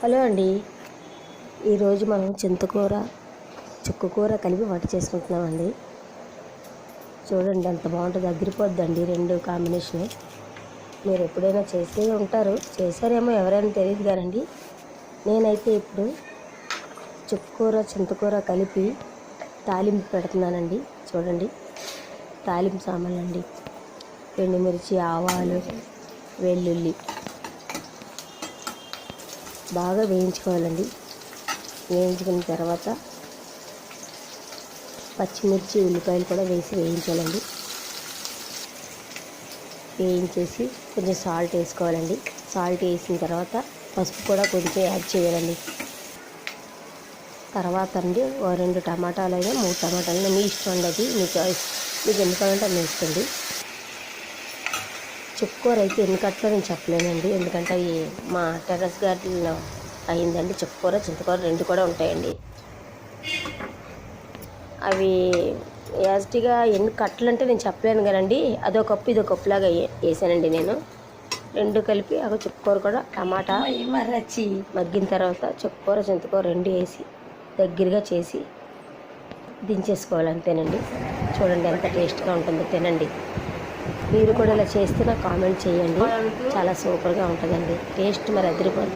Hello అండి. ఈరోజు మనం చింతకూర చుక్కకూర కలిపి వంట చేసుకుంటున్నామండి. చూడండి ఎంత బాగుంటుందో, అదిరిపోద్దండి రెండు కాంబినేషను. మీరు ఎప్పుడైనా చేసే ఉంటారు, చేశారేమో ఎవరైనా తెలియదు కానండి. నేనైతే ఇప్పుడు చుక్కకూర చింతకూర కలిపి తాలింపు పెడుతున్నానండి. చూడండి, తాలింపు సామాన్లు అండి: ఎండుమిర్చి, ఆవాలు, వెల్లుల్లి బాగా వేయించుకోవాలండి. వేయించుకున్న తర్వాత పచ్చిమిర్చి, ఉల్లిపాయలు కూడా వేసి వేయించాలండి. వేయించేసి కొంచెం సాల్ట్ వేసుకోవాలండి. సాల్ట్ వేసిన తర్వాత పసుపు కూడా కొంచెం యాడ్ చేయాలండి. తర్వాత అండి ఓ 2 టమాటాలు అయినా 3 టమాటాలు, మీ ఇష్టం అండి, అది మీ చాయిస్. మీకు ఎన్ని కావాలంటే అన్ని వేసుకోండి. చుక్కకూర అయితే ఎన్ని కట్టలో నేను చెప్పలేనండి, ఎందుకంటే అవి మా టెర్రస్ గార్డెన్లో అయిందండి. చుక్కకూర చింతకూర రెండు కూడా ఉంటాయండి. అవి యాజిటీగా ఎన్ని కట్టలు అంటే నేను చెప్పలేను కదండి. అదో కప్పు ఇదో కప్పులాగా వేసానండి నేను. రెండు కలిపి ఒక చుక్కకూర కూడా టమాటా మరచి మగ్గిన తర్వాత చుక్కకూర చింతకూర రెండు వేసి దగ్గరగా చేసి దించేసుకోవాలి, అంతేనండి. చూడండి ఎంత టేస్ట్గా ఉంటుందో, తినండి. మీరు కూడా ఇలా చేస్తే నాకు కామెంట్ చేయండి. చాలా సూపర్గా ఉంటుందండి, టేస్ట్ మరి అదిరిపోతుంది.